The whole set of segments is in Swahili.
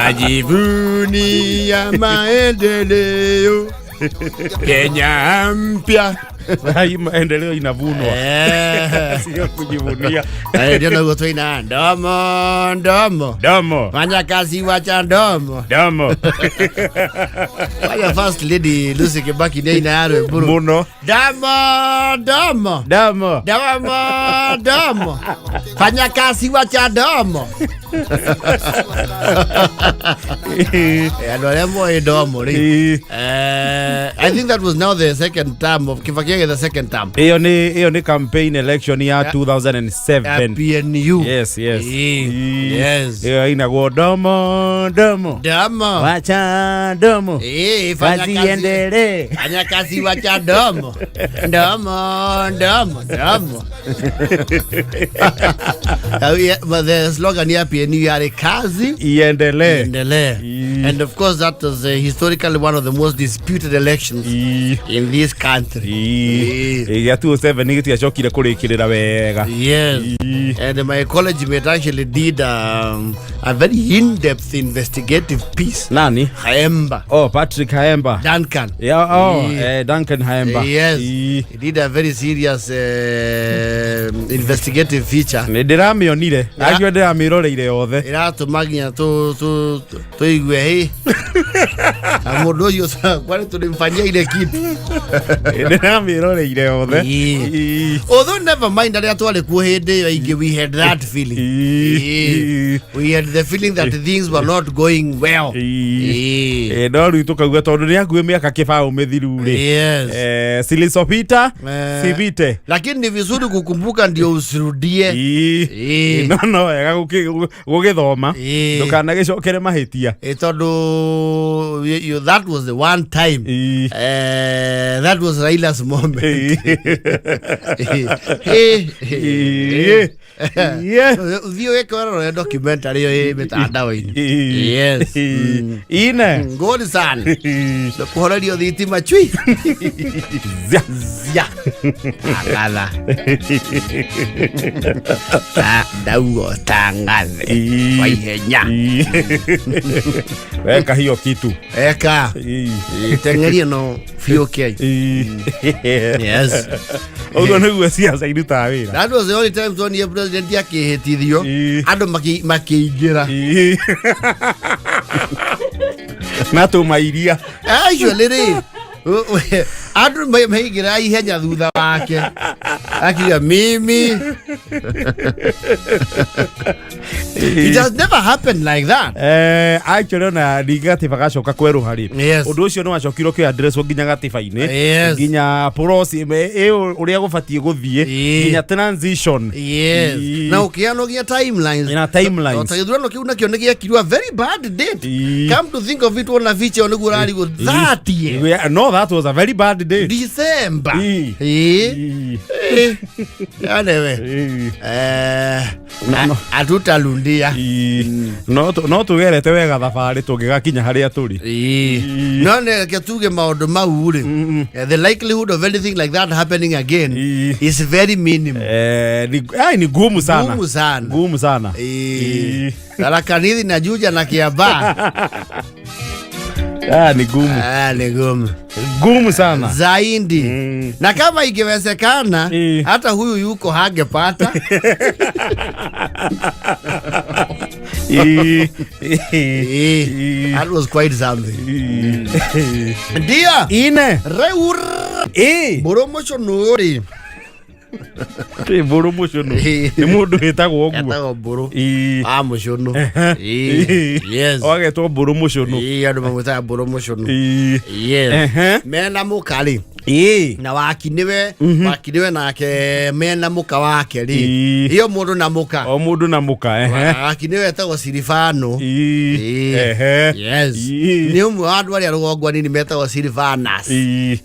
Najivunia maendeleo Kenya mpya. Hai maendeleo inavunwa. Sio kujivunia. Ndio ndio tuina ndomo. Fanya kazi wacha ndomo. Waya first lady Lucy Kibaki ni inaaro buru. Muno. Ndomo. Fanya kazi wacha ndomo. I think that was now the second term of Kibaki, the second term. Hiyo ni campaign election ya 2007. PNU. Yes. Yes. Inago domo. Wacha domo. Fanya endelee. Fanya kazi wacha domo. But the slogan ya PNU ya kazi iendelee. And of course that was historically one of the most disputed elections in this country. Ya 2007 ni kitu chokire kurikirira wega. Yes. And my college mate actually did a very in-depth investigative piece. Nani? Haemba. Oh, Patrick Haemba. Duncan. Yeah, Duncan Haemba. Yes. He did a very serious investigative feature. Ndiramionire. Agyo ndiramirorire yothe. Iratumagia tu igwe hii. Amodo yo kwani tulimfanyia ile kitu. Ndiramirorire yothe. Although never mind that twale ku hende we had that feeling. We had the feeling that things were not going well. No ritu kauga tondu ni akuwe miaka kibao mithiru ri. Yes. Silisopita sivite. Lakini ni vizuri kukumbuka ndio usirudie. No ega gugithoma ndukanagicokere mahitia. Tondu that was the one time. That was Raila's moment. Vio eko documentary yo mitandao-ini. Yes. Ine ngoni sana. Kuhorerio thitima chui. Zia. Akala. Daugo tangaze. Waihenya. Weka hiyo kitu. Eka. Tengeria no fioke. Yes. Ogo niguo siasa iruta wira. That was the only time when the president yakihitithio andu makiingira. Na tumairia. Actually andu maigira ihenya thutha wake. Akiga mimi. It has never happened like that. Actually na digatiba gacoka kweru hari. Undu ucio no wacokirwo ki address nginya gatiba-ini. Nginya process uria gubatie guthie nginya transition. Yes. Na ukiano nginya timelines. Ina timelines. Ithurano kiu nakio ni giekirwo a very bad date. Come to think of it, ona feature onu gurari go that year. No, that was a very bad day. December. Anyway. Atutalundia. No tugerete wega thabari tungigakinya haria turi. No ne ketuge maundu mau ri. The likelihood of anything like that happening again is very minimal. Ni gumu sana. Gumu sana. Kanithi na Juja na Kiambaa. Ni gumu. Ni gumu. Gumu sana. Zaidi. Na kama ingewezekana hata huyu yuko hangepata. That was quite something. Ndia. Ine. Reur. Boromocho nuri. Buru mushono. Ni mundu hitagwo oguo. Etagwo buru. Mushono. Yes. Ogetwo buru mushono. Andu mamwitaga buru mushono. Yes. Mena mukari. Na wakiniwe nake mena muka wake ri. Iyo mundu na muka. O mundu na muka. Wakiniwe etagwo Silvano. Yes. Ni umwe wa andu aria rugongwa ni metagwo Silvanas.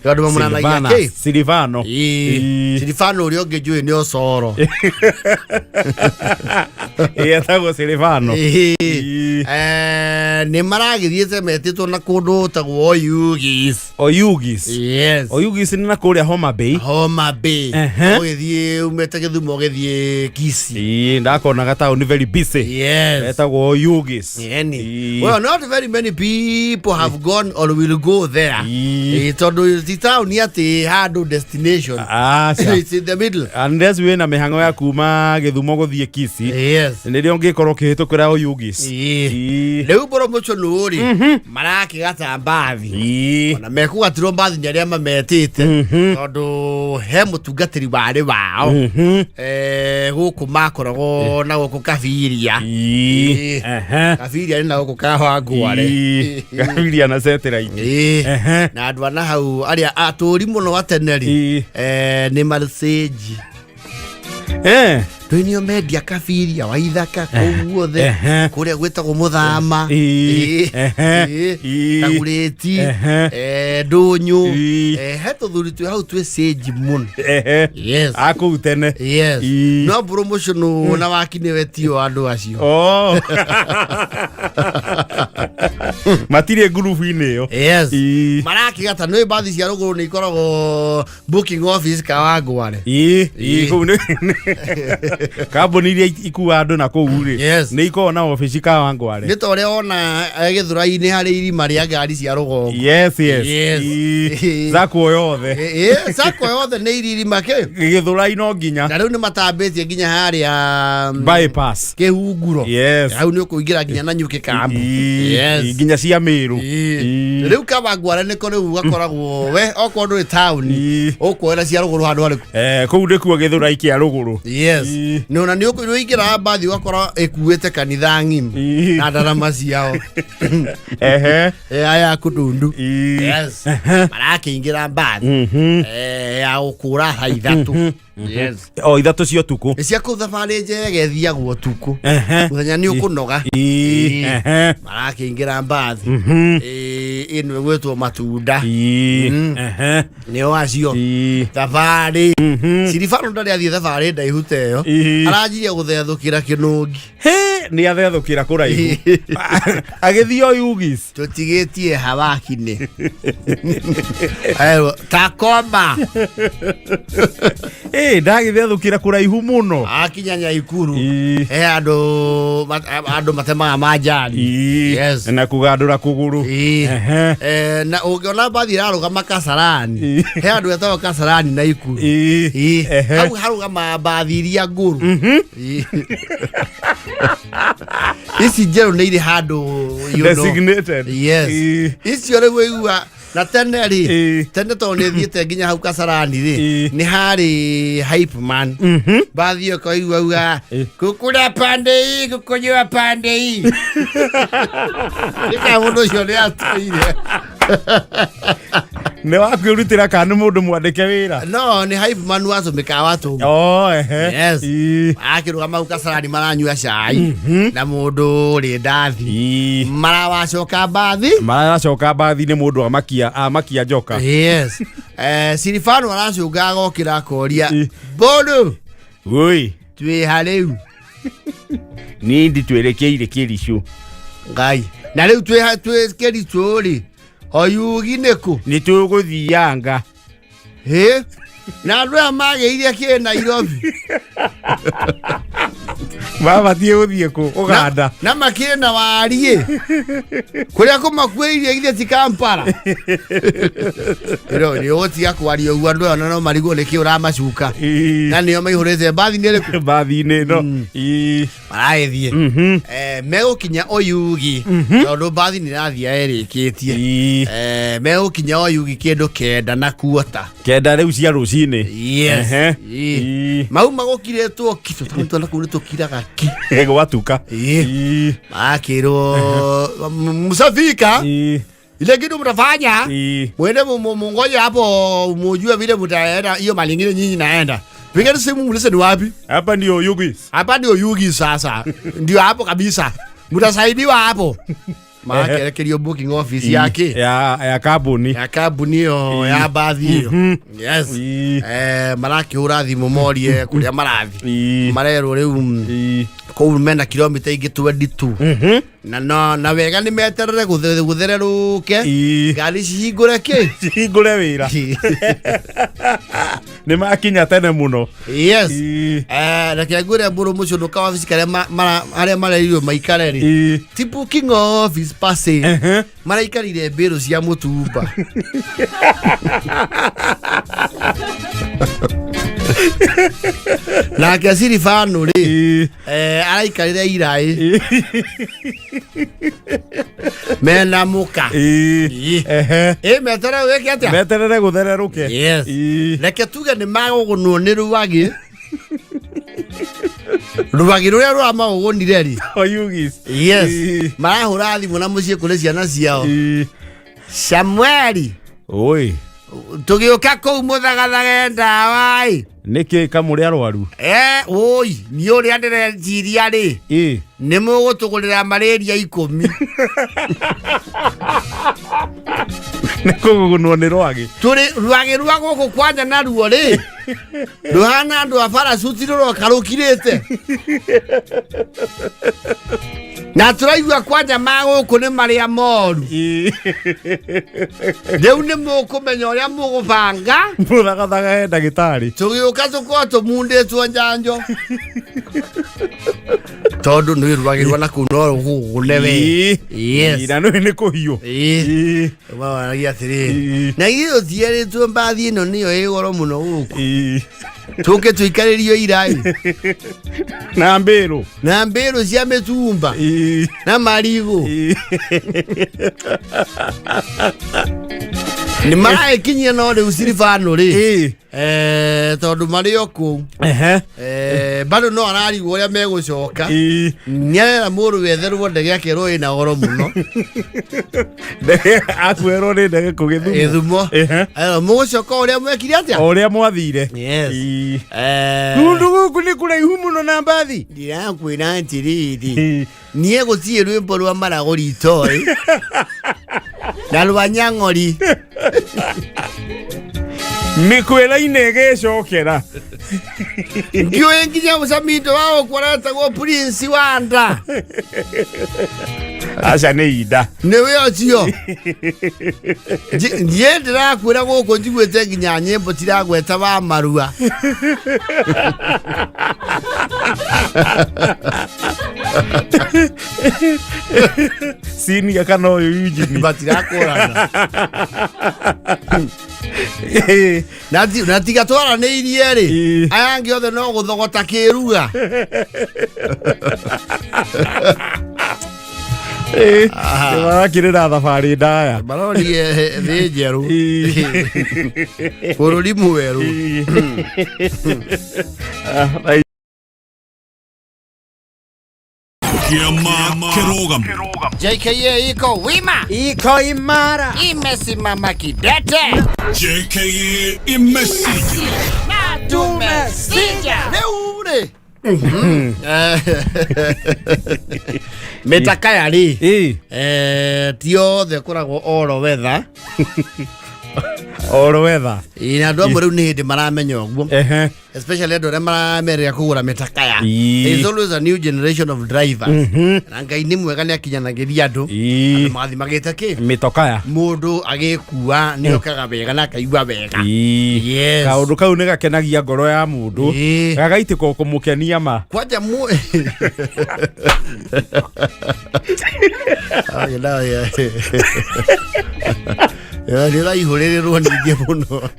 Andu mamunanagia Silvano. Silvano urio ngejui ni Osoro. Etagwo Silvano. Ni maragithiete metitwo na kundu tagwo Oyugis. Oyugis. Yes. Oyugis na kuria Homa Bay ogithie umete Githumo ogithie Kisii ndakona gataoni very busy etagwo Oyugis well not very many people have gone or will go there tondu the town ati hard destination it's in the middle unless we na mihango ya kuma Githumo guthie Kisii nirio ngikorwo kihitukira Oyugis riu promotion uri maraki gata mbathi ona mekugatirwo mbathi nyaria mametite tondu he mutungatiri wari wao guku makoragwo na guku Kabiria Kabiria ni na guku Kahwangware Kabiria na satellite na andu ana hau aria aturi muno ateneri ni Marseji Tuinio media Kabiria wa ithaka kuothe kuria gwetagwo Muthama Kagureti Ndunyu heto thuri tu hau twe sage muno aku tene no promotion na wakine wetio andu acio matire group ineo maraki gata no bathi cia ruguru ni ikoragwo booking office Kawangware kambuni iria ikuwa andu na kuu ri ni iko na office Kawangware ni tore ona Githurai-ini hari irima ria ngari cia rugongo zako yothe zako yothe ni irima ke Githurai no nginya na riu ni matambitie nginya hari bypass Kihunguro hau ni ukuingira nginya na Nyuki kambu nginya cia Miru riu Kawangware ni ko riu gakoragwo we okorwo nduri town ukwera cia ruguru handu hariku kuu ndikuo Githurai kia ruguru no na ni ukuingira mbathi wakora ekuete kanitha ng'im na ndarama ciao aya kudundu maraki ingira mbathi ya ukura haithatu ithatu cio tuku cia kuthabari njege thiagwo tuku muthenya ni ukunoga maraki ingira mbathi ino gwetwo matunda ni oacio thabari Sirifano ndari athie thabari ndaihuteo aranjiria guthethukira kinungi ni athethukira kuraihu agithio Oyugis tutigitie hawakine ayo takoma ndagithethukira kuraihu muno akinyanya ikuru andu matemaga majani na kugandura kuguru na ungiona mbathi irarugama Kasarani he andu etagwo Kasarani na ikuru hau harugama mbathi iria nguru ici njeru ni iri handu designated icio riu igua na tene ri tene to ni thiete nginya hau Kasarani ri ni hari hype man mbathi ko igua kukura pande hii kukunywa pande hii nika mundu cio ni atuire ne wakwirutira kana mundu mwandike wira no ni hype man wazo mikawatu akirugama Kasarani maranyua cai na mundu ri ndathi marawacoka mbathi ni mundu amakia njoka Sirifano aracunga gokira koria bodo oi twi hariu ni ndi twerekeire Kiricu ngai na riu twi Kiricu ri Oyugi niku ni tuguthianga na andu aya mageire ki Nairobi babatie guthie ku Uganda na makire na warie kuria kumakuirie githie ti Kampala iro ni otia kwaria ugu andu aya no marigo ni ki uramacuka na nio maihurite mbathi ni riku mbathi ni no maraithie megukinya Oyugi tondu mbathi ni rathia erikitie megukinya Oyugi kindu kenda na kuota kenda riu cia rucini mau magukiretwo kito tondu na kuri tukiraga ki gwatuka akirwo musafika ile kitu mtafanya mwende mungoje hapo mujue vile mtaenda hiyo malingine nyinyi naenda pigeni simu mulise ni wapi hapa ndio Oyugis sasa ndio hapo kabisa mtasaidiwa hapo makerekerio booking office yake ya kambuni yo ya bathi yo. Yes. Marakihura thimu morie kuria marathi marero riu kou mena kilomita ingi 22 na wega ni meterere guthereruke ngari cihingure cihingure wira ni makinya tene muno. Yes. Na kiagure mburu mucio nduka office kare aria mareirio maikare ri ti booking office passe maraikarire mbiru cia mutumba na kasiri fanu ri araikarire irai mena muka metere weke atia meterere guthereruke. Yes. Reke tuge ni magugunwo ni ruwagi ruria rwa magugunire ri oyugis. Yes. Marahura thimu na mucie kuri ciana ciao Samueli oi tugiuka kou muthagathaga ndawa niki kamuri arwaru oi ni uri andere jiria ri ni mugutugurira malaria 10 nikugunwo ni rwagi turi rwagi rwa guku kwanja na ruo ri ruhana andu afara sutiro karukirite na turaigua kwanja maguku ni maria moru riu ni mukumenya uria mugubanga muthagathaga ndagitari tugiuka tukorwo tumunditwo njanjo tondu ni rwagirwa na kuno rugunewe. Yes. Na ni kuhiu wanagia atiri na iyo thieritwo mbathi ino niyo igoro muno guku tuke tuikaririo irai na mbiru cia mitumba na marigo ni maraekinyia no riu sirifano ri tondu mario ku bado no ararigwo uria megucoka niarera muru wetherwo ndege yake roi na goro muno akwero ni ndege kugithumo mugucoka uria mwekire atia uria mwathire. Yes. Nundu guku ni kuraihu muno na mbathi ndirakwira ntiriri nie gutie rwimbo rwa maragori itoi na rwa nyang'ori mikwela inegecokera ngiyo nginya musamito wao kwarata go prince wanda aca ni ida niwe ocio ndiendera kwira guku njiguite nginya nyimbo tiragweta ba marua sini ya kano yujini batirakorana na tiga twara ni irie ri aya ngi othe no guthogota kiruga wakirira thabari ndaya barorie thi njeru bururi mweru JKA iko wima, iko imara, imesimama kidete. JKA imesija na tumesija leure. Metakaya ri tio the koragwo oro weather ina ndo mburu ni hindi maramenya ogwo especially ando re marameria kugura metakaya. There is always a new generation of drivers na ngai ni mwega ni akinyanagiria andu mathi magite ki mitokaya mundu agikua ni okaga wega na kaigua wega. Yes, kaundu kau ni gakenagia ngoro ya mundu gagaitiko kumukenia ma kwaja mu agenda ya nira ihurererwo ninge muno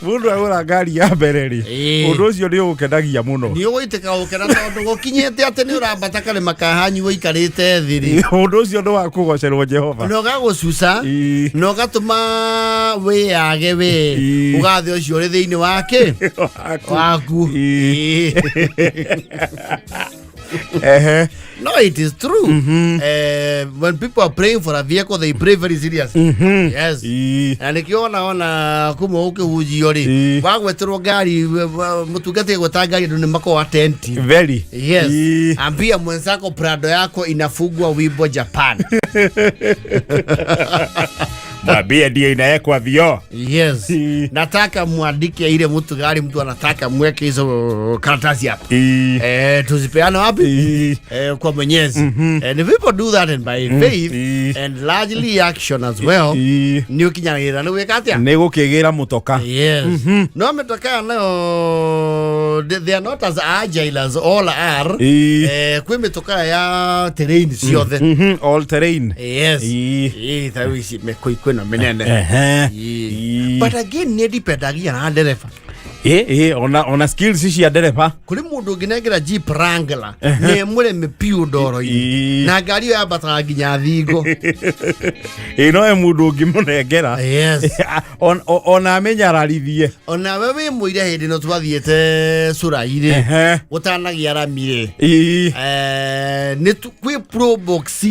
mundu agura ngari ya mbere ri undu ucio ni ugukenagia muno ni uguiteka ukena tondu gukinyete ate ni urambata kale makahanyu wikarite thiri undu ucio ndo wakugocerwo Jehova no gagucuca no gatuma we age we ugathe ucio ri thiini wake waku No, it is true. When people are praying for a vehicle, they pray very serious. Yes. And if you ona kumo uke hujiori, wagwetero gari mutugate gweta gari ndo mako attentive. Very. Yes. Ambia mwenzako Prado yako inafugwa wibo Japan. Mwambie ndio inawekwa vioo. Yes. Nataka muandike ile mtu gari mtu anataka mweke hizo karatasi hapo. Tuzipeane wapi? Kwa Mwenyezi. And if people do that and by faith and largely action as well, ni ukinyanira no wekatia. Nego kegera mutoka. Yes. No metoka no, they are not as agile as all are. Kwe metoka ya terrain siothe. All terrain. Yes. Tawishi mekoi no menene. But again nedi pedagia na dereva. Ona skills ici ya dereva. Kuri mundu nginegera Jeep Wrangler ne mure mepiu doro ini na gari ya batara ginya thigo. No mundu ngimunengera. Yes. Ona amenya rarithie. Ona wewe muire hindi no twathiete Suraire utanagia ramire. Ne kwi pro box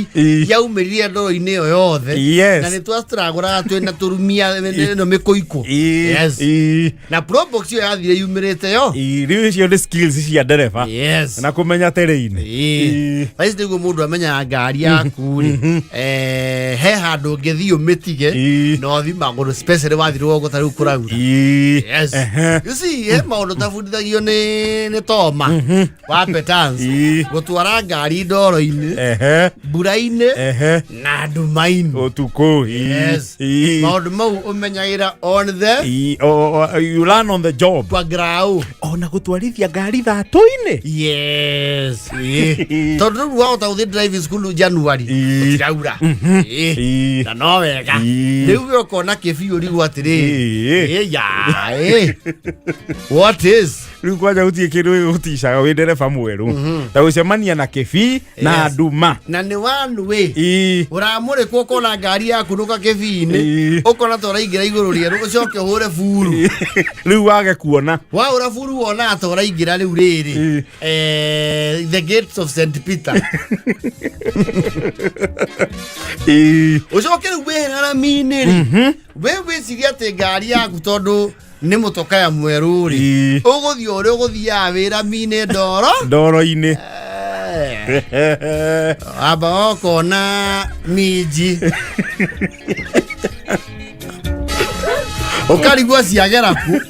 yaumirire doro ini yo yothe na ne twastragura twena turumia no mikoiko. Yes. Na pro box yathire yumirite yo. Riu cio the skills cia dereva. Yes. Na kumenya terrain. Basi niguo mundu amenya ngari yaku he handu ngethi umitige no thi maguru specially wathirwo gutari kuraura. Yes. You see he maundu tabundithagio ni Toma wa Petans gutwara ngari ndoro-ini mbura-ini na nduma-ini utuku. Yes. Maundu mau umenyagira on the you learn on the job. Kwa grau. Ona gutwarithia ngari thatu-ini. Yes. Tondu wao ta uthi driving school January utiraura. Na no wega. Riu ukona kibiuri gwatiri. What is? Riu kwaja utie kindu uticaga wi dereva mweru. Ta ucemania na kibi na nduma. Na ni one way. Uramure ko kona ngari yaku nuka kibi-ini. Ukona tora ingira iguru rieru ucoke hure furu. Riu wage kuona. Wa urafuru wona tora ingira riu riri. The gates of St. Peter. Ucoke riu wehera miniri. Wewe sigiate ngari yaku tondu ni mutoka ya mweru ri uguthio uri uguthia wira mine ndoro-ini aba okona miji ukarigwa ciagera ku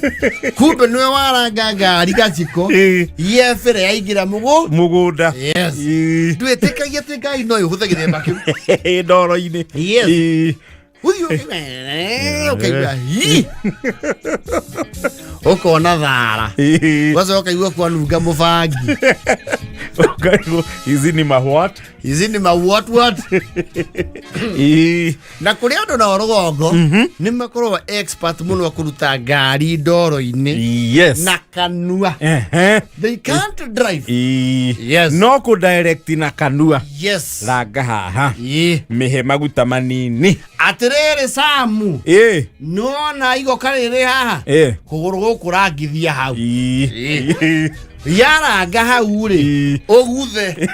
kumbe niwe waranga ngari gaciko yefere yaingira mugunda. Yes. Twetikagia tikai no ihuthagire makiu ndoro-ini. Yes. Ukona thara wacoka igua kwanunga mubangi izi ni ma what na kuri andu na rugongo ni makorwo expert muno kuruta ngari ndoro-ini. Yes. Na kanua they can't drive. Yes. No ku direct na kanua. Yes. Ranga haha mihe maguta manini atirere Samu nona igo karere haha kuguru guku rangithia hau yaranga hau ri uguthe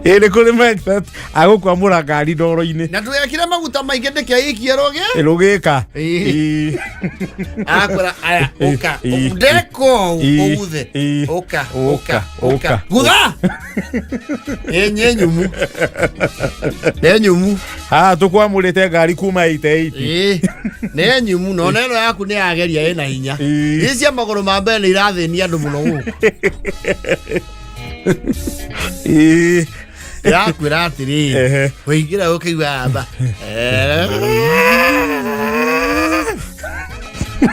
Ele kuri mindset agukwamura ngari ndoro-ini na twekire maguta maingi ndikeikie rugika akora aya uka ndeko uguthe uka gutha enyumu tukwamurite ngari kuma 88 nenyumu no neno yaku ni ageria ina hinya icia maguru ma mbere irathenia andu muno guku yakwira atiri wigira ukiigua amba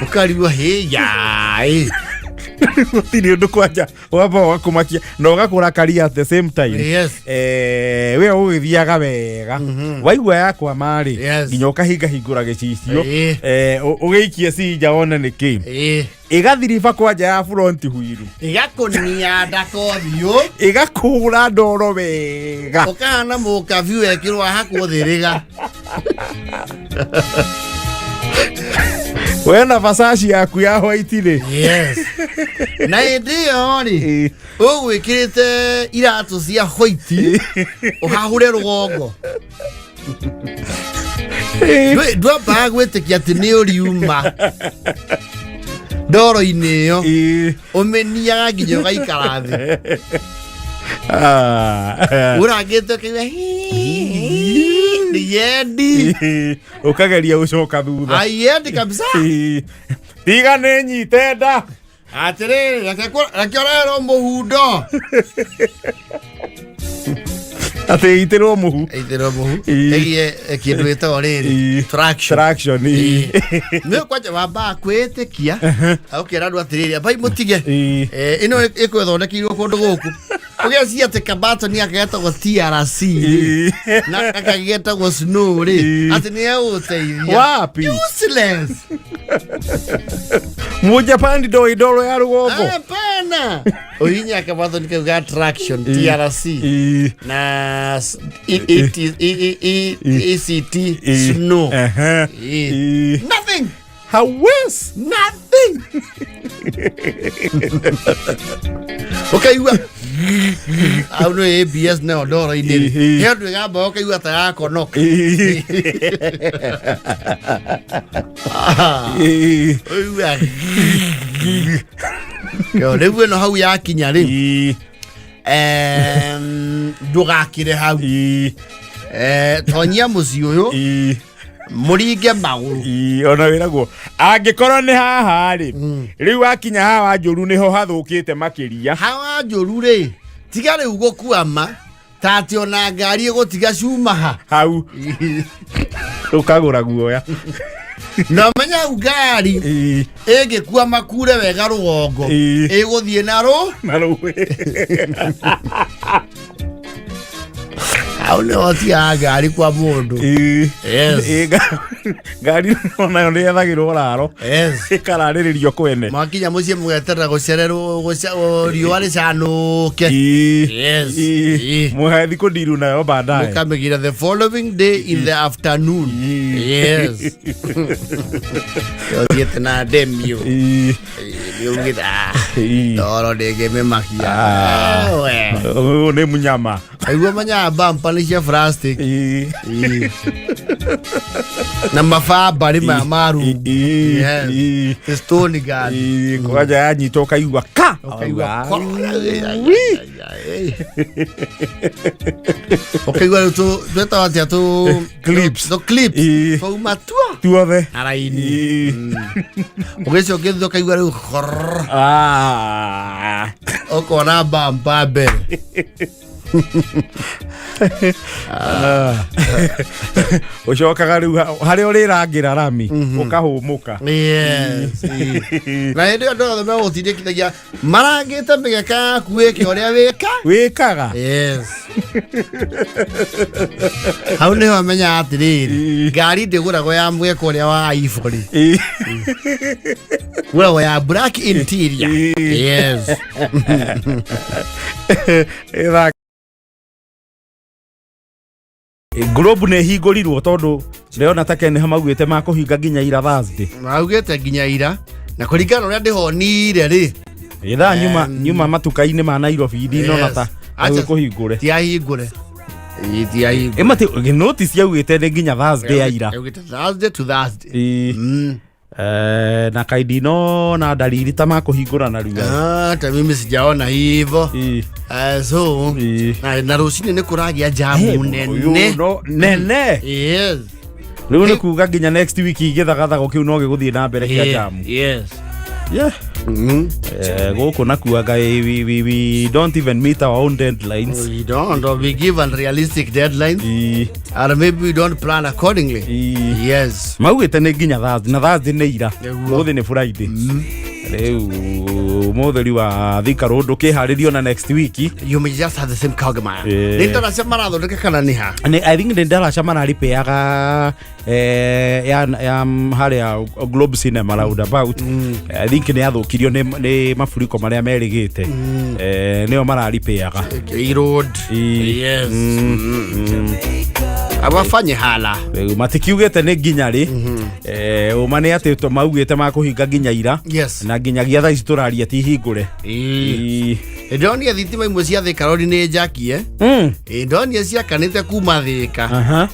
ukarigwa heya tiri undu kwanja wamba wakumakia na ugakurakaria at the same time. Yes. We ugithiaga wega waigua yakwa mari nginya ukahinga hingura gicicio ugiikie cinja wone niki igathiriba kwanja ya front wheel igakunia ndakothiu igakura ndoro wega ukana mukaviu ekirwa hakuthiriga Wena Versace yaku ya white ni. Yes. Na ndio ni. Wikirite iratu cia white. Uhahure rugongo. Dwa bagwetikia ati ni uriuma. Ndoro inio. Umeniaga nginya gaikara thi. Uragite kiwe ni yendi ukageria ucoka thutha yendi kabisa tiga ne nyitenda atiriri rakiorero muhundo ate itirwo muhu egie kindu gitagwo riri traction no kwaje wamba kwitikia ukira andu atiriri abai mutige ino ikwethondekirwo kundu guku ugecia ati kabato ni akagetagwo TRC na akagetagwo snow ri ati ni uteithia wapi useless muja pandi do idoro ya rugongo hapana oyinya kabato ni ka traction TRC na ECT snow nothing how was nothing okay you au no ABS na odoro ine hedu gamba okay you ata konoka yo lewe no hau ya kinya ri ndugakire hau tonyia muci uyu muringe maguru ona wiragwo angikorwo ni haha ri riu akinya hawa njuru niho hathukite makiria hawa njuru ri tiga riu gukuama tati ona ngari igutiga cuma hau ukagura guoya na menya ngari egikua makure wega rugongo iguthie naro au ne otia ngari kwa mundu yes ngari ona ni yathagirwo raro yes ikarariririo kwene makinya mucie mugeterera gucererwo riua ricanuke yes muhethi kundiru nayo baadaye mukamegira the following day in the afternoon yes yogiete na demio yogita doro dege memakia ne munyama aigua manya bampa ni cia plastic na mafaba ri maru yes stone gun kwaja yanyito kaigua ka okaigua tu twetawatia tu clips kwa matua tuothe araini ugecio ngitho kaigua riu okona bampa mbere ucokaga riu hari urirangira rami ukahumuka yes na ndio ndo me utindikithagia marangite migeka kuike uria wikaga yes hau ni wamenya atiriri ngari ndiguragwo ya mweka uria wa ivory guragwo ya black interior yes globe ne hingurirwo tondu leona take ne hamagwite makuhinga nginya ira Thursday maugite nginya ira na kuringana uria ndihonire ri itha nyuma matuka-ini ma Nairobi ndinona ta kuhingure ti ahingure emate notice yaugite nginya Thursday ya ira yaugite Thursday to Thursday na kaidino na dalili ta kuhingura na riu ta mimi sijaona hivyo so na rucini ni kuragia jamu nene yes riu ni kuga nginya next week igithagathago kiu no giguthie na mbere kia jamu yes yeah goko nakuaga we don't even meet our own deadlines. We don't, or we give unrealistic deadlines or maybe we don't plan accordingly. Yes maugite ne nginya Thursday na Thursday ne ira muthi ni Friday riu mutheri wa Thika Road ukiharirio na next week you may just have the same kagama nito na sema ratho ndike kana ni ha I think the ndara chama na ripeaga ya haria Globe Cinema roundabout I think ni athukirio ni mafuriko maria merigite nio mararipeaga road yes abafanye hala matikiugete ne nginya ri umane ati to maugite makuhinga nginya ira na nginya gia thaa ici turaria ti hingure Ndoni thitima imwe cia Thika Road ni njakie ndoni cia kanite kuma Thika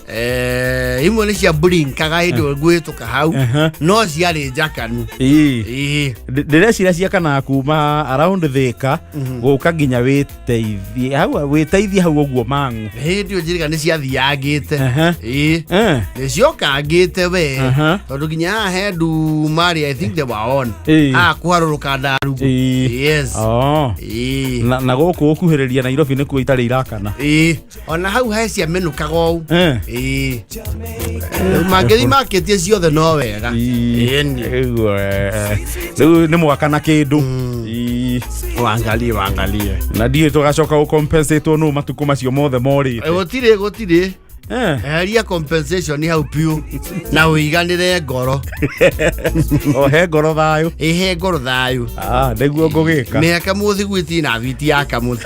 imwe ni cia blinkaga indo gwituka hau no ciari njakanu ndĩreciria ciakana kuma around Thika guka nginya witeithia hau ũguo mang'u ndio njiriga ni ciathiangite ni ciokangite we tondu nginya haha ndu mari I think they were on kuharũrũka Ndarugu yes na gũkũ ũkuhĩrĩria Nairobi nĩkuo itarĩ irakana ona hau hecia menukaga ũũ mangĩthi makĩtie ciothe no wega rĩu nĩ mwaka na kĩndũ wangalie na ndiĩ tũgacoka gũcompensatwo nũ matukũ macio mothe morĩte gũtirĩ eheria compensation hau piu na uiganire ngoro he ngoro thayo he ngoro thayo nĩguo ngũgĩka nĩ akamuthi gwiti na viti ya kamuti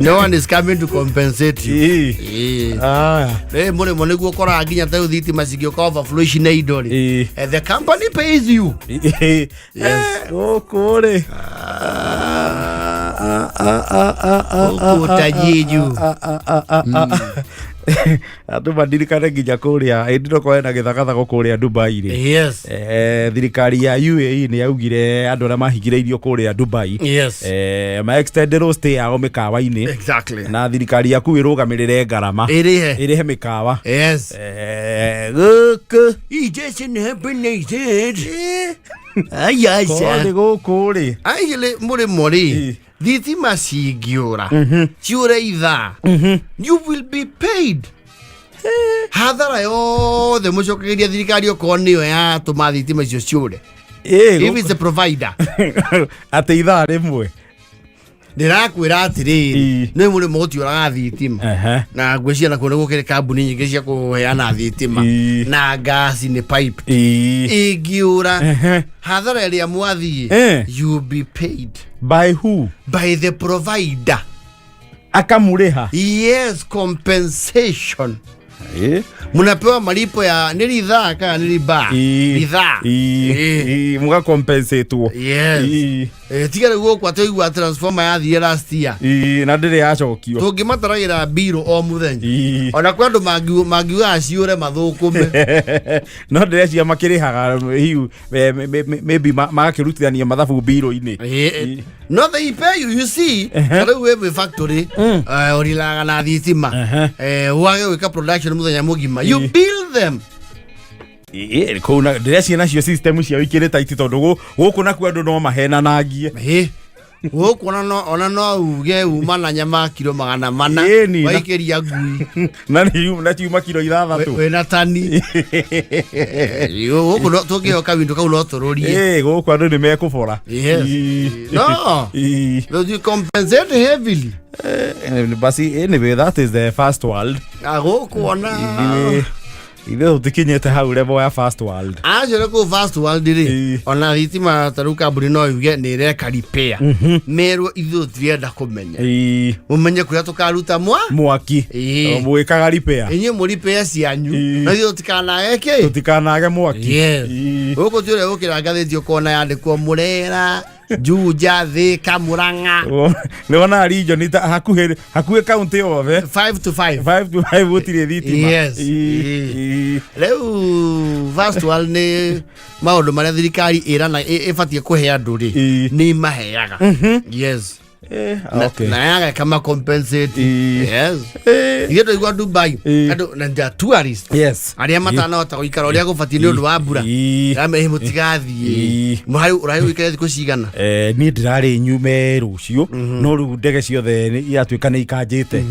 no one is coming to compensate you mũrĩmo nĩguo ũkoraga nginya ta thitima cingĩũka overflow ici na indo rĩ the company pays you gũkũ rĩ utajiju andu madirikane nginya kuria indiro kwena githagathago kuria Dubai ri yes thirikari ya UAE ni yaugire andu ara mahigireirio kuria Dubai yes ma extended stay yao mikawa-ini exactly na thirikari yaku irugamirire ngarama irihe mikawa yes guku ijeshin happening ayasha guku ri ayile muri mori thitima cingiura ciure ithaa you will be paid hathara yothe mucokagiria thirikari okorwo niyo yatuma thitima icio ciure if it's a provider ati ithaa rimwe ndirakwira atiriri ni muri mutiuraga thitima na ngwiciria na kune gukire kambuni nyingi cia kuheana thitima na gas ni pipe ingiura hathara iria mwathi you be paid by who? By the provider. Akamuriha? Yes, compensation. Munapewa malipo ya nilidhaa kana niliba lidhaa muga compensate wo yes tigare guo kwa toigwa transformer ya thie last year na ndire yacokio tungimataragira biro o muthenya ona kwandu magiuga aciure mathukume no ndire cia makirihaga hiu maybe magakirutithania mathabu biro-ini no they pay you see kare we factory orilaga na thitima wage wika production muthenya mugima you build them kuna ndire ciana cio system cia wikire tight tondu guku naku andu no mahenanagie guku ona no uge uma na nyama kilo 400 waikiria ngui na ni tiuma kilo 6 we na tani guku no tugioka windu kau no tururie guku andu ni mekubora no you compensate heavily basi anyway that is the first world guku ona Ile utikinyete hau level ya first world. Ajore ko first world ri. Ona thitima taruka buri no yuge ni reka repair. Merwo ithu trienda kumenya. Mumenye kuria tukaruta mwaki. Mwikaga repair. Enye mu repair cianyu. Na ithu tikana eke. Tutikanaage mwaki. Yes. Uko tire ukira gatheti ukona yandikwo Murera. Juja Thika Muranga ni wana region ita hakuhe county yothe 5 to 5 5 to 5 utire thitima yes leo first world ni maundu maria thirikari irana ibatie kuhe andu ri ni maheaga yes okay na yaga kama compensate yes yedo igwa Dubai ando na tourist yes aria matana ota guikara uria gubatie ni undu wa mbura ame mutigathie muhari urai wikare thiku cigana ni ndirari nyume rucio no ru ndege ciothe iratwika ni ikanjite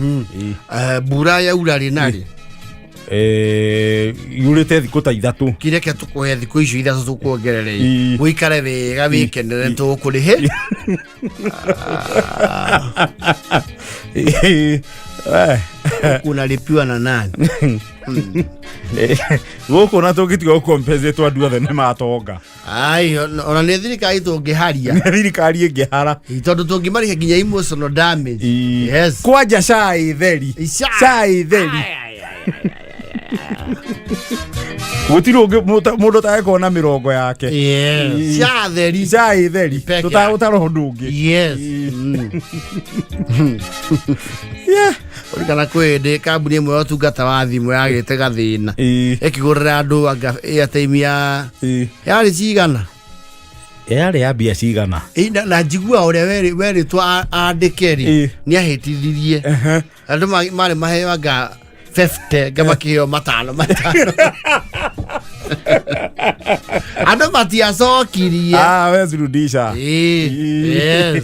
mbura ya urari nari yurite thiku ta 3 kireke tukuhe thiku icio 3 tukuongerere guikare wega wikenere tukurihe unalipiwa na nani guku na tugitiga compensate andu othe ni matonga ai ona nä thirikari tå ngä haria thirikari ĩngĩ hara tondũ tũngĩmarĩha nginya emotional damage. Yes, kwanja cai theri gũtirĩ ũngĩ mũndũ taekuona mĩrongo yake. Cai theri tũtagũtara ũndũ ũngĩ. Yes. Ũrikana kwĩ ndĩ kambuni ĩmwe ya ũtungata wa thimũ yagĩte gathĩna ĩkĩgũrĩra andũ anga airtime yarĩ cigana yarĩ ya mbia cigana na njigua ũrĩa werĩtwo andĩke-rĩ nĩ ahĩtithirie andũ marĩ maheo anga 50 ngamakĩheo matano andũ matiacokirie wezirudisha. Yes.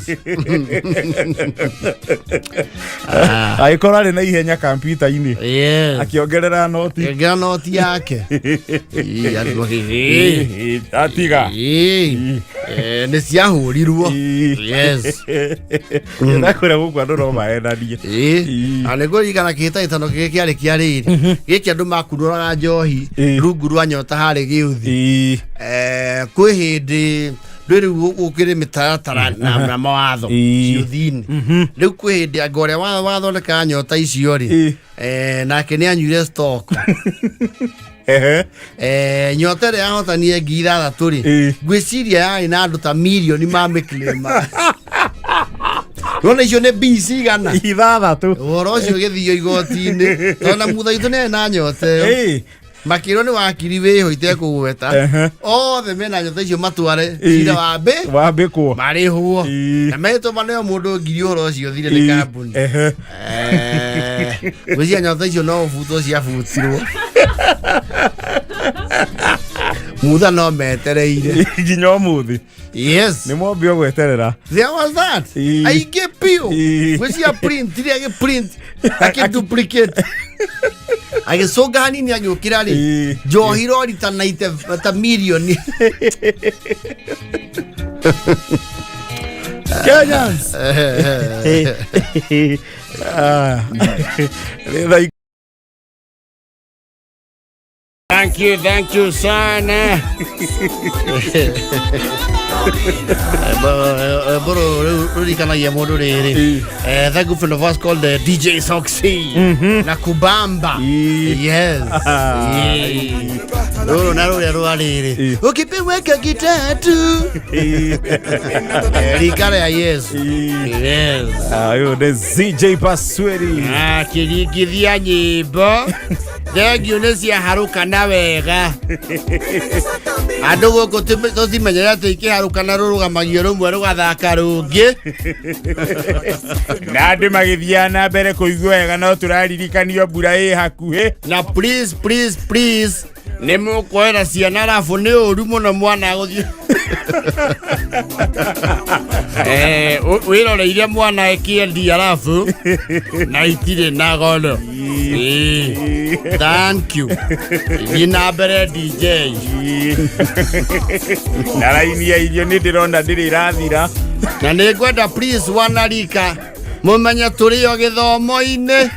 Agĩkorwo arĩ na ihenya kamputa-inĩ akĩongerera noti yake atiga nĩ ciahũrirwo. nakũrĩa gũkũ andũ no maendanie na nĩguo rigana kĩhĩtahĩtano gĩkĩ kĩarĩ kĩa rĩrĩ gĩkĩ andũ makunũraga njohi rungu rwa nyota harĩ gĩũthi kwĩ hĩndĩ rĩu gũkĩrĩ mĩtaratara na mawatho ciũthi-inĩ rĩu kwĩ hĩndĩ anga ũrĩa wathondekaga nyota icio-rĩ nake nĩ anyuire stock nyota ĩrĩa yahotanire 6,000-rĩ ngwĩciria yarĩ na andũ ta mirioni mamĩclaima. Rona icio nĩ BC gana 6 ũhoro ũcio ũgĩthio igoti-inĩ tondũ mutha witũ nĩ na nyota ĩyo makĩrwo nĩ wakiri wĩho itekũgweta othe mena nyota icio matware cira wambĩkwo marĩhwo na metwo maneo mũndũ ngiri ũhoro ũcio thire nĩ kambuni gwĩcia nyota icio no ũbutwo ciabutirwo mutha no metereire nginya ũmũthĩ. Yes, nĩ mwambio gweterera. There was that. Aingĩ piũ gwĩcia print iria print akĩduplicate agĩcũnga hanini agĩũkĩra-rĩ njohi rori ta mirioni. Kenyans. Thank you sana. Rurikanagia mũndũ rĩrĩ thank you for the voice called DJ Soxy na Kubamba. Yes. Rũrũ na rũrĩa rwarĩrĩ ũkĩpĩweka gitatu rikara ya Yesu. Yes. Ayo the CJ Pasweri kĩringithia nyĩmbo thengio nĩ ciaharũkana wega andũ gũkũ tũtimenyere atĩ ikĩharũkana rũrũgamagio rũmwe rũgathaka rũngĩ na andũ magĩthiaga na mbere kũigua wega no tũraririkanio mbura ĩ hakuhĩ na please nĩ mũkuoera ciana arabu nĩ ũru mũno mwana gũthiĩ wĩroreire mwana ekĩendia arabu na itirĩ na goro. Thank you. Ina mbere DJ. Na raini ya irio nĩ ndĩrona ndĩrĩ irathira. Na nĩ ngwenda please wanarika mũmenye tũrĩ o gĩthomo-inĩ.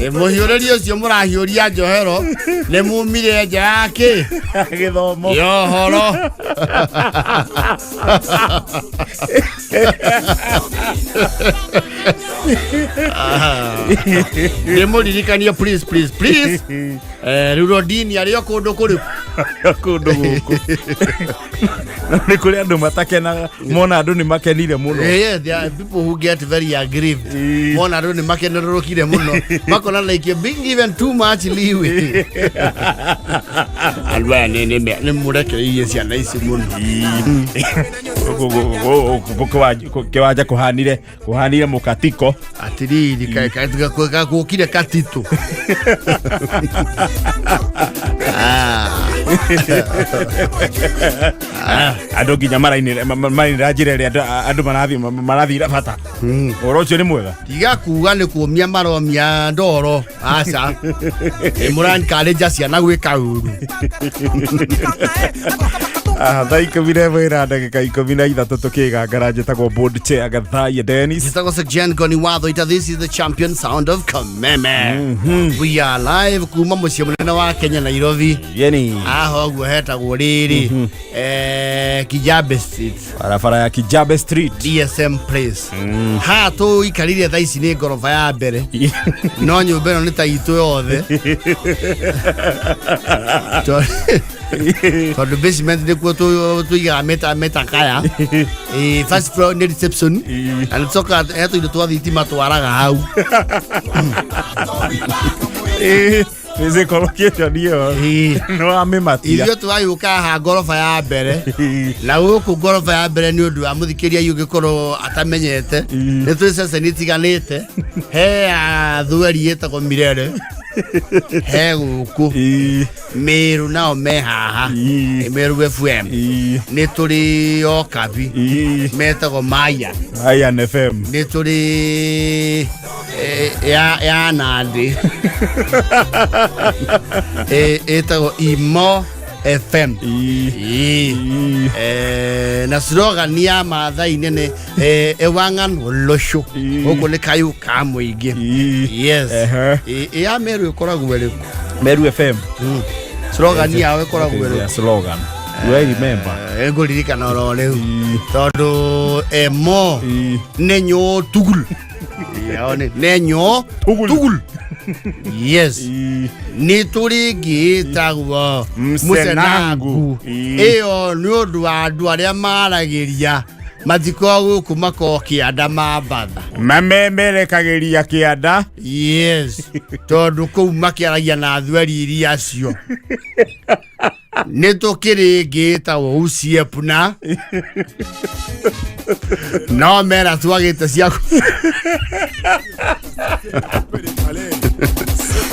Mũhiũrĩria ũcio mũrahiũria njohero nĩ mumire nja yake gĩthomo yohoro. Nĩ mũririkanie please rĩu rodini arĩ o kũndũ kũrĩ kũndũ gũkũ nĩ kũrĩ andũ matakenaga mona andũ nĩ makenire mũno. There are people who get very aggrieved mona andũ nĩ makenerũrũkire mũno makona like being given too much leeway. Alwa nĩ mũrekereirie ciana ici mũno kĩwanja kũhanire mũkatiko atiriri gũkire katito. andũ nginya marainĩra njĩra ĩrĩa andũ marathira bata. Ũhoro ũcio nĩ mwega tiga kuga nĩ kuumia maromia ndoro aca mũrankarĩnja ciana gwĩka ũru. Thaika vile wera ndagika 13 tukigangara njitagwo board chair Gathaiya Dennis. Njitagwo Sejen Ngoni Watho. This is the champion sound of KAMEME. We are live kuma muciĩ munene wa Kenya Nairobi. Yeni. Aho guo hetagwo riri. Kijabe Street. Barabara ya Kijabe Street. DSM Place. Ha tu ikarire thaa ici nĩ ngoroba ya mbere. No nyũmba ĩno nĩ ta itũ yothe. Tondũ basement nĩkuo tũigaga meta kaya. First floor nĩ reception. Na nĩtũcoka hetu indo twa thitima twaraga hau. Physical location hiyo. No amematia. Iyo twayuka ha ngoroba ya mbere. Na gũkũ ngoroba ya mbere nĩ ũndũ wa mũthikĩria yũngĩkorwo atamenyete. Nĩ twĩ ceceni itiganĩte. He athweri yetagwo Mirere. He gũkũ. Meru nao me haha. Meru FM. Nĩ tũrĩ Okabi. Metagwo Mayan FM. Nĩ tũrĩ ya Nandi. Etagwo Imo FM. Na slogan ya Maathai nene ewangan losho. Gũkũ nĩ kayu ka mũingĩ. Yes. Ya Meru ĩkoragwo ĩrĩ Meru FM. Slogan yao ĩkoragwo ĩrĩ slogan. Do I remember? Ngũririkana oro rĩu. Tondũ emo nenyo tugul. Yaone nenyo tugul. Yes. Nĩ tũrĩ ngĩtagwo Mũcenangu. Ĩyo nĩ ũndũ wa andũ arĩa maragĩria mathiko gũkũ makoo kĩanda mambatha. Mamemerekagĩria kĩanda. Yes. Tondũ kũu makĩaragia na thweri iria acio. Nĩ tũkĩrĩ ngĩtagwo Usiepuna. No mera twagĩte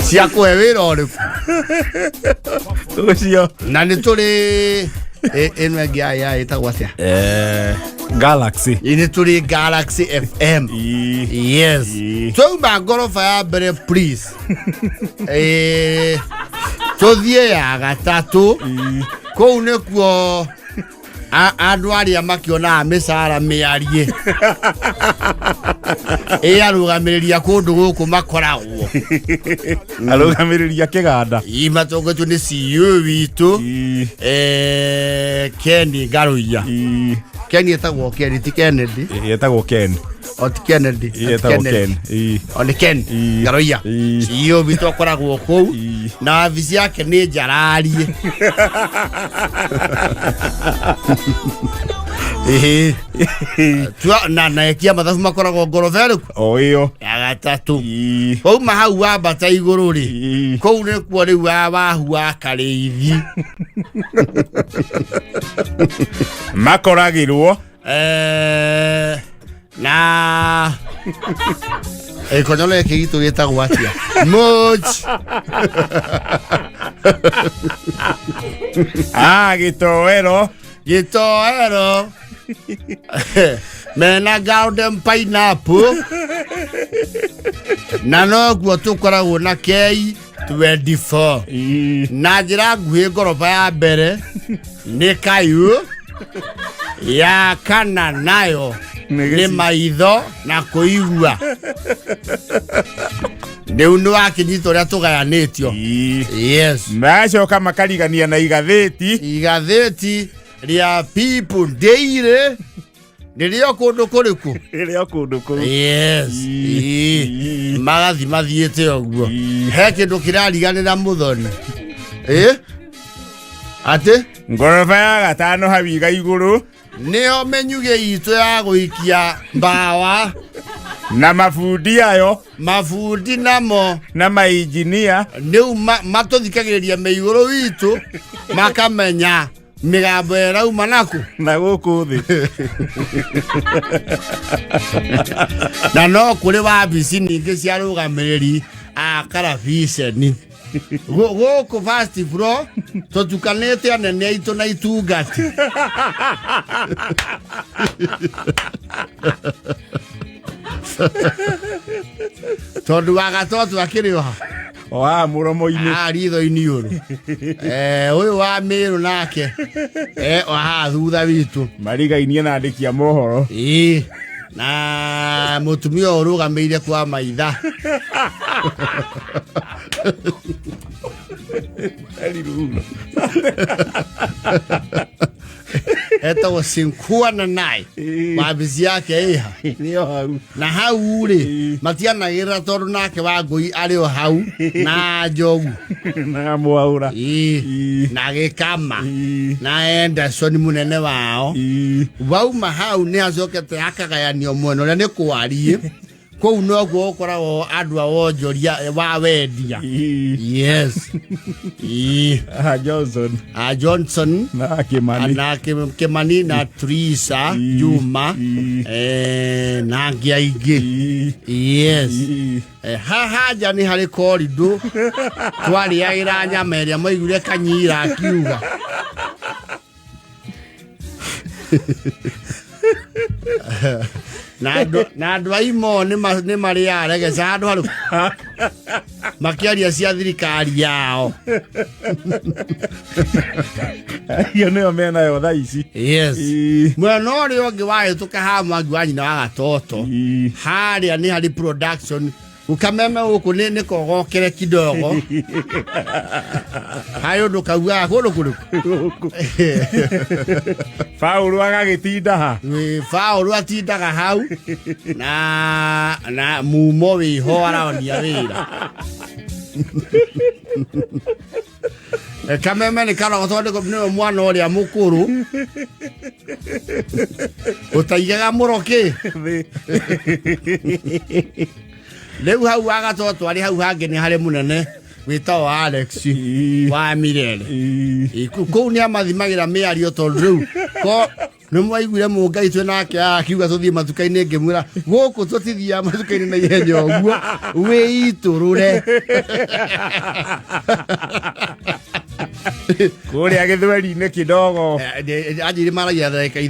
cia kũhe wĩra ũrĩkũ. Ũcio. Na nĩ tũrĩ ĩno ĩngĩ ya ĩtagwo atĩa? Galaxy. Nĩ tũrĩ Galaxy FM. Yes. Twauma ngoroba ya mbere please. Tũthiĩ ya gatatũ. Kũu nĩkuo andũ arĩa makĩonaga mĩcara mĩarie. Arũgamĩrĩria kũndũ gũkũ makoragwo. Arũgamĩrĩria kĩganda. Matongetio nĩ CEO witũ. Ken Garuya. Ken etagwo Ken ti Kennedy. Etagwo Ken. Oti Kennedy. Etagwo Ken. Oni Ken Garuya. CEO witũ akoragwo kũu. Na afisi yake nĩ njararie. Na ekia mathabu makoragwo ngoroba ĩrĩkũ? O ĩyo. Ya gatatũ. Wauma hau wambata igũrũ rĩ. Kũu nĩkuo rĩu wahu wa Karĩithi. Makoragĩrwo. Na konyolo yake gitu gĩtagwo atĩa? Much. Gĩtoero. Gĩtoero. Mena garden pineapple. Na noguo tũkoragwo na K24. Na njĩra nguhĩ ngoroba ya mbere nĩ Kayu. Ya kana nayo nĩ maitho na kũigua. Rĩu nĩ wakinyita ũrĩa tũgayanĩtio. Yes. Macoka makarigania na igathĩti. Igathĩti rĩa People Daily. Nĩrĩo kũndũ kũrĩkũ? Nĩrĩo kũndũ kũu. Yes. Magathi mathiĩte ũguo. He kĩndũ kĩrariganĩra Mũthoni. Atĩ? Ngoroba ya gatano habiga igũrũ. Nĩyo menyuge itũ ya gũikia mbawa. Na mafundi ayo. Mafundi namo. Na mainjinia. Nĩu matũthikagĩrĩria mĩigũrũ witũ. Makamenya mĩgambo ĩrauma nakũ. Na gũkũ thĩ. Na no kũrĩ wabici ningĩ cia rũgamĩrĩri a karabiceni. Gũkũ first floor tũtukanĩte anene aitũ na itungati. Tondũ wa gatatũ akĩrĩ oha. Wa muromo-ini. Ritho-ini uru. Uyu wa Miru nake. Wa thutha witu. Marigainie na andiki a mohoro. Na mutumia urugameire kwa maitha. Eto wasinkua na nai wabizi yake iha na hau ri matianagira tondu nake Wangui ari o hau na Njogu na Mwaura na Gikama na Anderson munene wao wauma hau ni acokete akagayanio mwena uria ni kwarie kou noguo ukoragwo andu a wonjoria wa wendia. Yes. Johnson na Kimani na Teresa Juma na Ngiaigi. Yes. Haja ni hari korido twari agira nyameria maigure kanyira akiuga. Na andu aimo ni mari arege sandu haru makiaria cia thirikari yao. Iyo niyo mena yo tha ici. Yes. Mwena uria ungi wahituka hamwe ngwanyina wa Gatoto haria ni hari production ukameme uku ni kogokere kidogo. Hayo ndo kauga kono kuru. Faulu agagitinda ha. Faulu atindaga hau na mumo wiho araonia wira. Kameme ni karo gotonde ko ni mwana uria mukuru. Utaigaga muroki. Leu hau Agatoto ari hau hange ni hari munene witao Alex wa Mirele. Kou ni amathimagira miario tondu riu ko ni mwaiguire mungai twe nake akiuga tuthie matuka-ini ngimwira guku tutithia matuka-ini na ihenya uguo wiiturure. Kuria Githweri-ini kidogo ajiri maragia dakika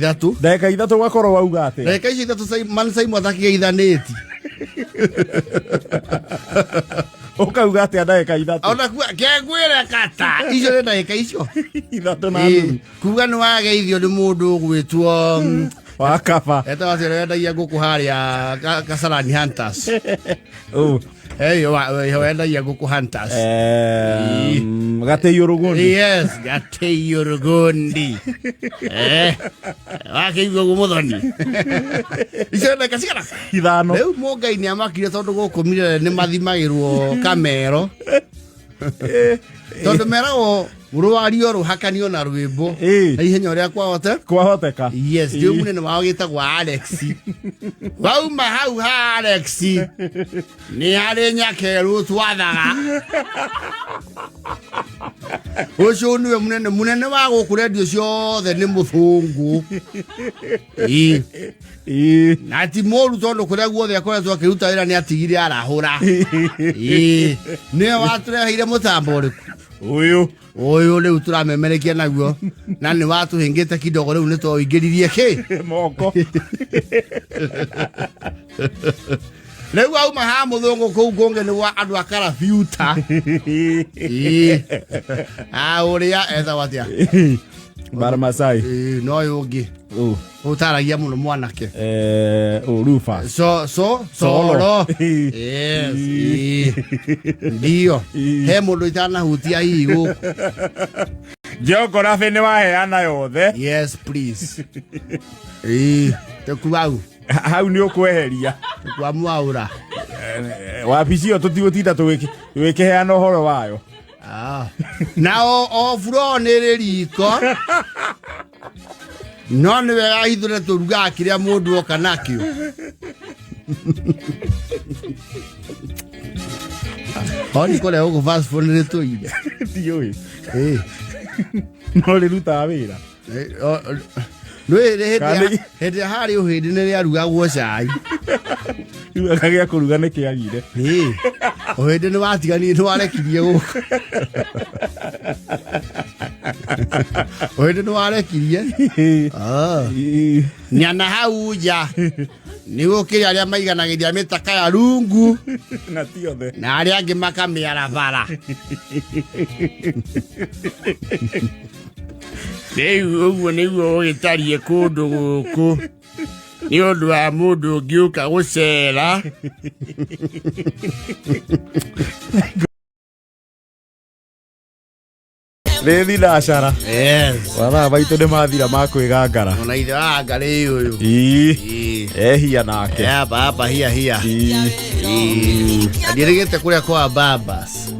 ithatu wakorwo wauga ati dakika ici ithatu mansaimu atakigeithanĩti. Ukauga ati ndagika ithatu ona kengwire Kata icio ni ndagika icio ithatu na nuthu kuga ni wageithio ni mundu gwitwo Wakaba eta wacirendagia nguku haria Kasarani Hunters. Wendagia nguku Hunters. Gathaiya Urugundi. Yes, Gathaiya Urugundi. Wakeigua gumuthoni. Icio ndagika cigana ithano. Riu Mungai ni amakire tondu guku Mirele ni mathimagirwo kamero. Tondu meragwo ruario ruhakanio na rwimbo ihenya uria kwahoteka. Yes, ndio munene wao gitagwo Alex. Wauma hau Alex ni hari nyakeru twathaga. Ucio niwe munene wa gukurendio ciothe ni muthungu. Na ti moru tondu kuria guothe akoretwo akiruta wira ni atigire arahura. Ni watureheire mutambo uriku uyu riu turamemerekia naguo na ni watu hingite kidogo riu ni twaingiririe ki moko. Riu auma ha muthungu kou kungi ni wa andu akara fiuta. Uria etha atia Baramasai no ungi utaragia muno mwanake Rufa solo. Yes. Ndio he mundu itanahutia hii guku Joko rafe ni waheana yothe. Yes please. Tekuau hau ni ukweheria kwa Mwaura wabicio tutigũtinda tũgĩkĩheana ũhoro wayo. Na o furo nĩ riko no nĩ wega ithuĩ tũrugaga kĩrĩa mũndũ oka nakĩo. Honi kũrĩa ũgũ fast food nĩ tũire ndiũĩ no rĩrutaga wĩra hĩndĩ harĩ ũhĩndĩ nĩ rĩarugagwo cai rĩu akagĩa kũruga nĩ kĩagire ũhĩndĩ nĩ watiganire nĩ warekirie gũkũ ũhĩndĩ nĩ warekirie nyana hau nja Nigo kiri aria maiganagiria mitaka ya rungu na tiothe na aria angi makamiarabara. Riu uguo niguo ugitarie kundu guku ni undu wa mundu ungiuka gucera. Rethi na acara. Yes. Wana baitu ni mathira ma kwigangara. Ona ithe wa ngari uyu. Ehia nake. Hapa hia. Adirigete kuria kwa babas.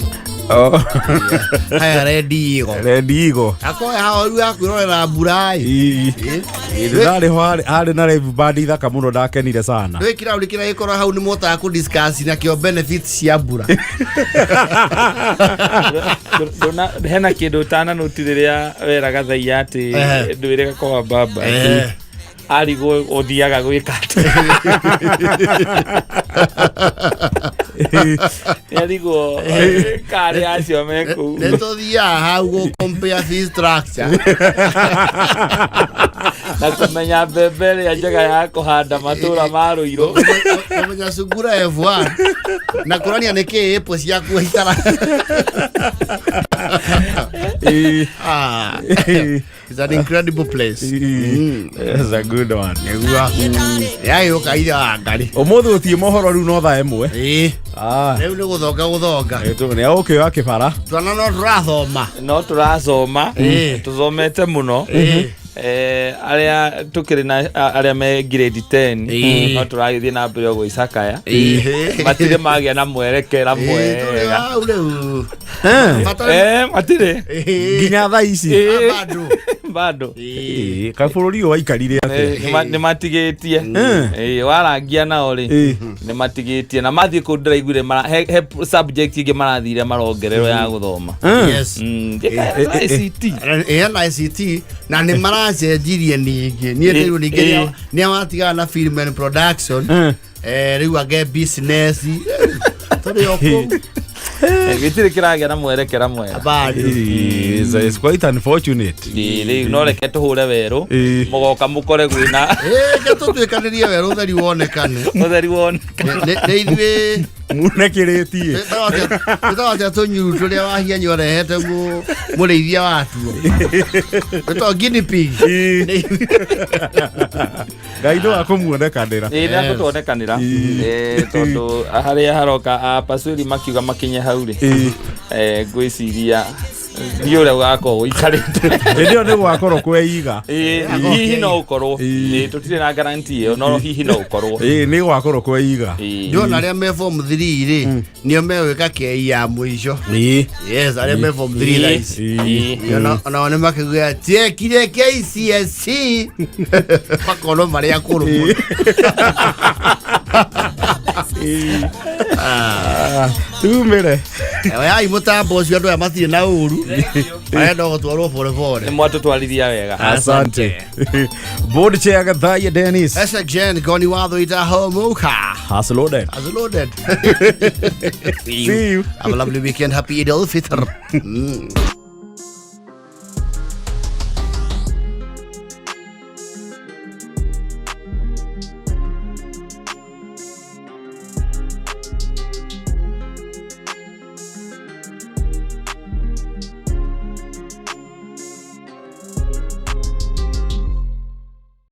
Haya Redigo. Akoe haoru akwirorera mburai. Ndari hari na live band ithaka muno ndakenire sana. We kira ulikira ikora hau ni mota ku discuss na kio benefits cia mbura. Dona hena kindu tana nutiriria wera Gathaiya ati ndwire kwa baba. Arigo othiaga gwikata. Arigo kare acio meku. Netothia hau go compare fee structure. Na kumenya mbembere ya njega ya kuhanda matura ma ruiro. Kumenya sungura F1. Na kurania niki epo cia kuhitara. It's an incredible place. It's a good one. Ya yo kaida ngari. Omothe utie mohoro riu no tha emwe. Riu ni guthonga. Eto ne okay akibara. Twana no turasoma. Tuthomete muno. Aria tukiri na aria me grade 10 no turagithie na mbere go Isakaya matire magia na mwerekera mwega matire nginya tha ici bado kabũrũri waikarire ate ni matigitie warangia nao ri ni matigitie na mathie ku ndiraiguire he subject ingi marathire marongerero ya guthoma. Yes. ICT na ICT na ni maracenjirie ningi nie ndiru ningi ni amatiga na film and production riu age business tore yoko gitire kiragia na mwerekera mwega. It's quite unfortunate. Riu no reke tuhure weru mugoka mukore gwina ke tutwikanirie weru theri wonekane ne ithuĩ munekiritie tutawatia tunyuru turia wahia nyorehete mũrĩithia watuo to guinea pig gaido akumuonekanira na tuonekanira tondu haria haroka pasuri makiuga makinye hauri gwiciria ndiore wako uikarite ndio ni gwakorwo kweiga hihi no ukorwo tutire na guarantee no hihi no ukorwo ni gwakorwo kweiga ndio na aria me form 3 ri nio meweka kei ya mwisho. Yes, aria me form 3 guys na wana makiguya tie kire KCSE pakono maria kuru tumire ai mutambo ucio andu amathire na uru aenda gutwarwo pole ni mwatu twalithia wega. Asante. Board chair Gathaiya Dennis SGN Ngoni NGONITHUITA homuka has loaded. See you. Have a lovely weekend. Happy Eid al-Fitr.